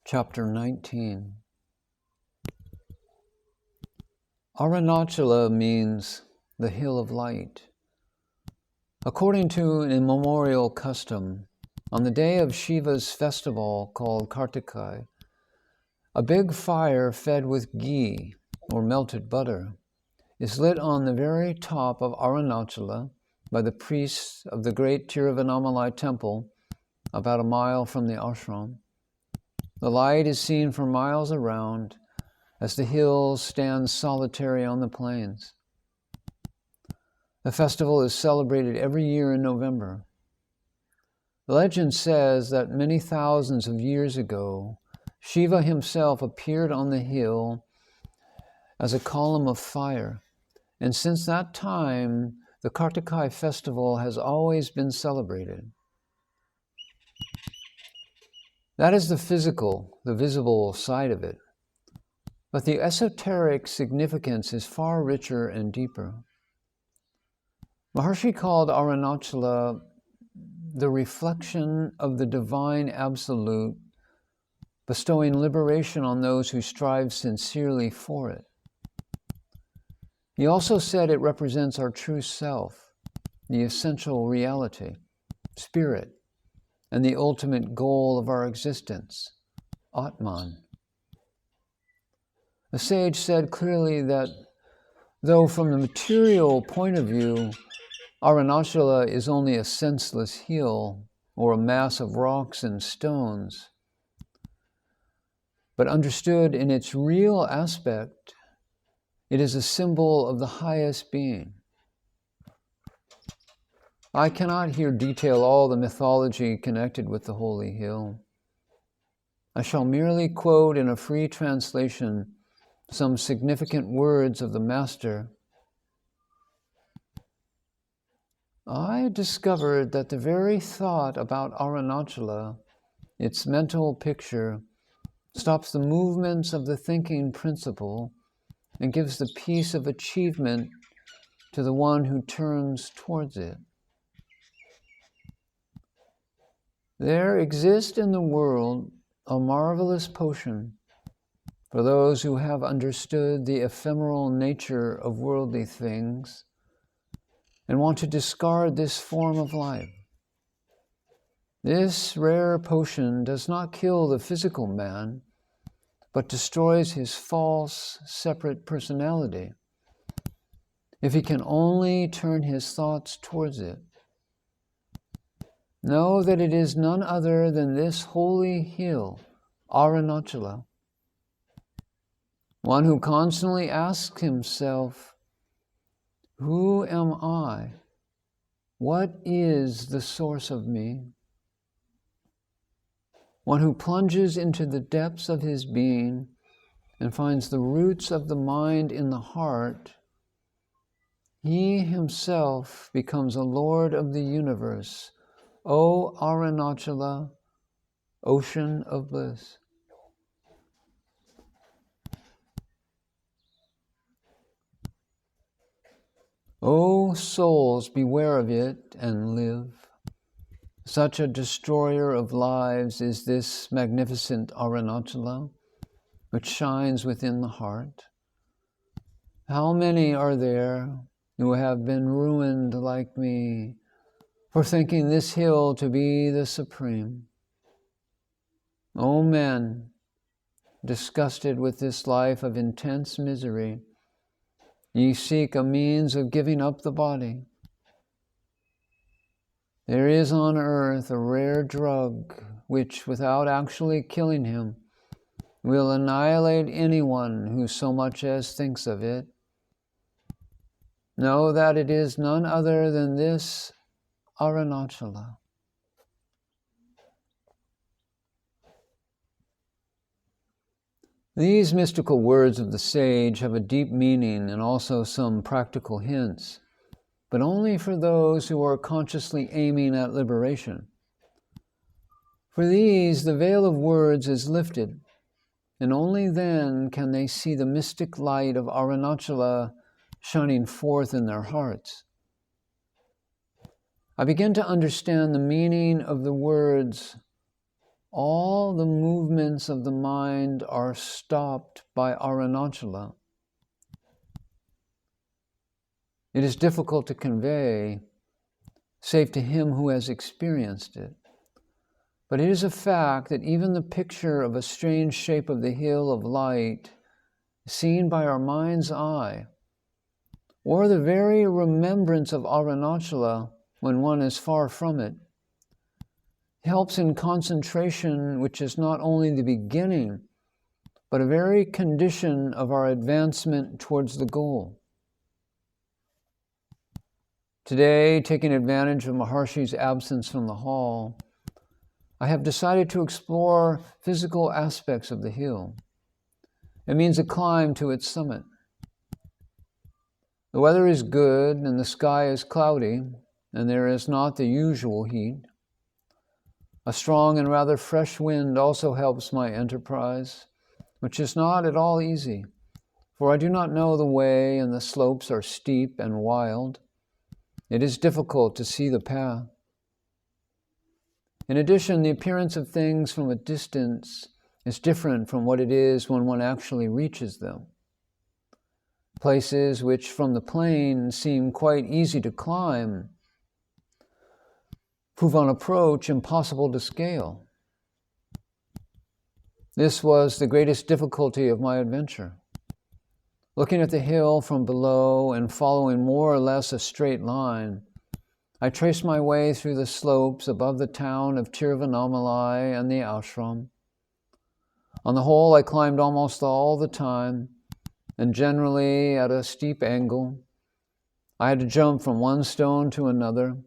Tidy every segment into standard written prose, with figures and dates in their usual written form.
Chapter 19. Arunachala means the hill of light. According to an immemorial custom, on the day of Shiva's festival called Kartika, a big fire fed with ghee, or melted butter, is lit on the very top of Arunachala by the priests of the great Tiruvannamalai temple about a mile from the ashram. The light is seen for miles around as the hills stand solitary on the plains. The festival is celebrated every year in November. The legend says that many thousands of years ago, Shiva himself appeared on the hill as a column of fire, and since that time, the Kartika festival has always been celebrated. That is the physical, the visible side of it. But the esoteric significance is far richer and deeper. Maharshi called Arunachala the reflection of the divine absolute, bestowing liberation on those who strive sincerely for it. He also said it represents our true self, the essential reality, spirit, and the ultimate goal of our existence, Atman. The sage said clearly that though from the material point of view, Arunachala is only a senseless hill or a mass of rocks and stones, but understood in its real aspect, it is a symbol of the highest being. I cannot here detail all the mythology connected with the holy hill. I shall merely quote in a free translation some significant words of the Master. I discovered that the very thought about Arunachala, its mental picture, stops the movements of the thinking principle and gives the peace of achievement to the one who turns towards it. There exists in the world a marvelous potion for those who have understood the ephemeral nature of worldly things and want to discard this form of life. This rare potion does not kill the physical man, but destroys his false, separate personality, if he can only turn his thoughts towards it. Know that it is none other than this holy hill, Arunachala. One who constantly asks himself, who am I? What is the source of me? One who plunges into the depths of his being and finds the roots of the mind in the heart, he himself becomes a lord of the universe, O Arunachala, ocean of bliss. O souls, beware of it and live. Such a destroyer of lives is this magnificent Arunachala, which shines within the heart. How many are there who have been ruined like me for thinking this hill to be the supreme? O men, disgusted with this life of intense misery, ye seek a means of giving up the body. There is on earth a rare drug which, without actually killing him, will annihilate anyone who so much as thinks of it. Know that it is none other than this Arunachala. These mystical words of the sage have a deep meaning and also some practical hints, but only for those who are consciously aiming at liberation. For these, the veil of words is lifted, and only then can they see the mystic light of Arunachala shining forth in their hearts. I begin to understand the meaning of the words, all the movements of the mind are stopped by Arunachala. It is difficult to convey, save to him who has experienced it. But it is a fact that even the picture of a strange shape of the hill of light, seen by our mind's eye, or the very remembrance of Arunachala when one is far from it, helps in concentration, which is not only the beginning, but a very condition of our advancement towards the goal. Today, taking advantage of Maharshi's absence from the hall, I have decided to explore physical aspects of the hill. It means a climb to its summit. The weather is good and the sky is cloudy, and there is not the usual heat. A strong and rather fresh wind also helps my enterprise, which is not at all easy, for I do not know the way and the slopes are steep and wild. It is difficult to see the path. In addition, the appearance of things from a distance is different from what it is when one actually reaches them. Places which from the plain seem quite easy to climb prove on approach impossible to scale. This was the greatest difficulty of my adventure. Looking at the hill from below and following more or less a straight line, I traced my way through the slopes above the town of Tiruvannamalai and the ashram. On the whole, I climbed almost all the time, and generally at a steep angle. I had to jump from one stone to another,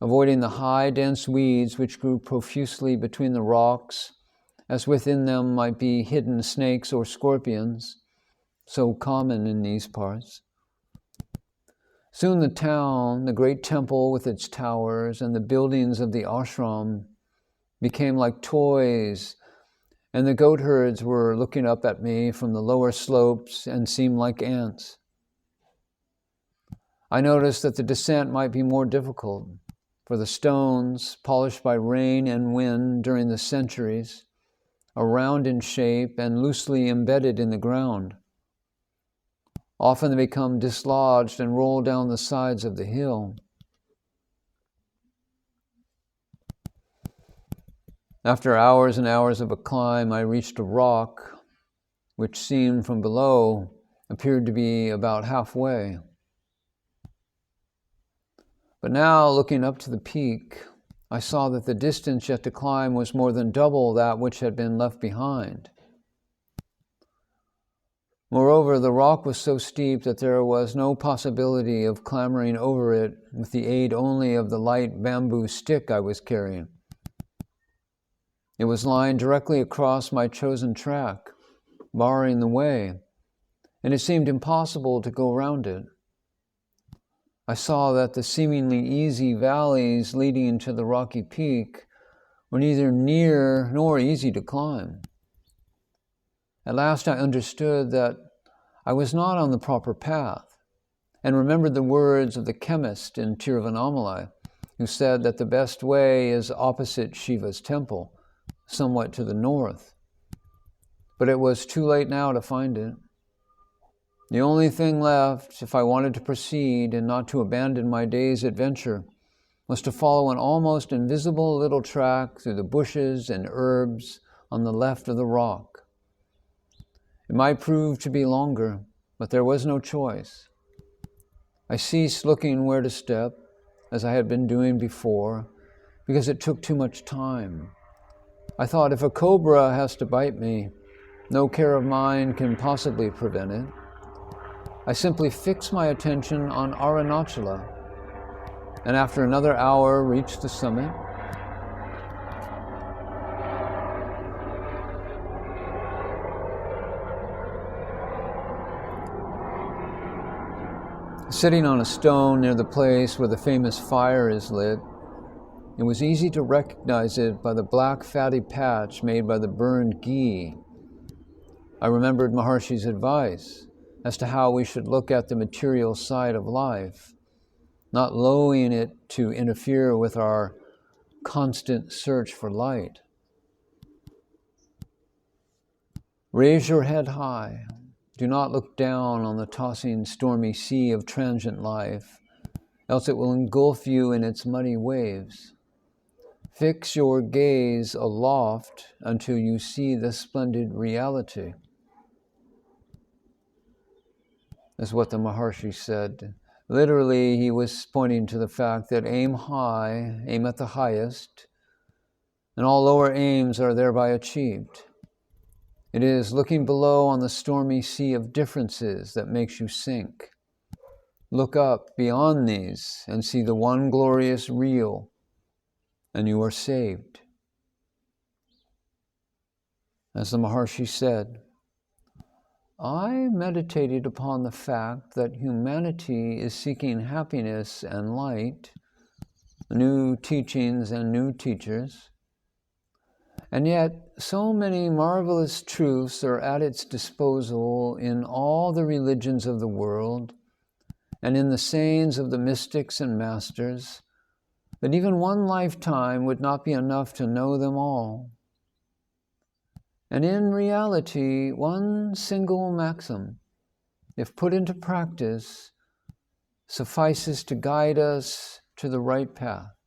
avoiding the high, dense weeds which grew profusely between the rocks, as within them might be hidden snakes or scorpions, so common in these parts. Soon the town, the great temple with its towers, and the buildings of the ashram became like toys, and the goat herds were looking up at me from the lower slopes and seemed like ants. I noticed that the descent might be more difficult, for the stones, polished by rain and wind during the centuries, are round in shape and loosely embedded in the ground. Often they become dislodged and roll down the sides of the hill. After hours and hours of a climb, I reached a rock, which seemed from below appeared to be about halfway. But now, looking up to the peak, I saw that the distance yet to climb was more than double that which had been left behind. Moreover, the rock was so steep that there was no possibility of clambering over it with the aid only of the light bamboo stick I was carrying. It was lying directly across my chosen track, barring the way, and it seemed impossible to go round it. I saw that the seemingly easy valleys leading to the rocky peak were neither near nor easy to climb. At last I understood that I was not on the proper path, and remembered the words of the chemist in Tiruvannamalai, who said that the best way is opposite Shiva's temple, somewhat to the north. But it was too late now to find it. The only thing left, if I wanted to proceed and not to abandon my day's adventure, was to follow an almost invisible little track through the bushes and herbs on the left of the rock. It might prove to be longer, but there was no choice. I ceased looking where to step, as I had been doing before, because it took too much time. I thought, if a cobra has to bite me, no care of mine can possibly prevent it. I simply fixed my attention on Arunachala, and after another hour reached the summit. Sitting on a stone near the place where the famous fire is lit, it was easy to recognize it by the black fatty patch made by the burned ghee. I remembered Maharshi's advice as to how we should look at the material side of life, not lowering it to interfere with our constant search for light. Raise your head high. Do not look down on the tossing, stormy sea of transient life, else it will engulf you in its muddy waves. Fix your gaze aloft until you see the splendid reality. That's what the Maharshi said. Literally, he was pointing to the fact that aim high, aim at the highest, and all lower aims are thereby achieved. It is looking below on the stormy sea of differences that makes you sink. Look up beyond these and see the one glorious real, and you are saved. As the Maharshi said, I meditated upon the fact that humanity is seeking happiness and light, new teachings and new teachers, and yet so many marvelous truths are at its disposal in all the religions of the world and in the sayings of the mystics and masters, that even one lifetime would not be enough to know them all. And in reality, one single maxim, if put into practice, suffices to guide us to the right path.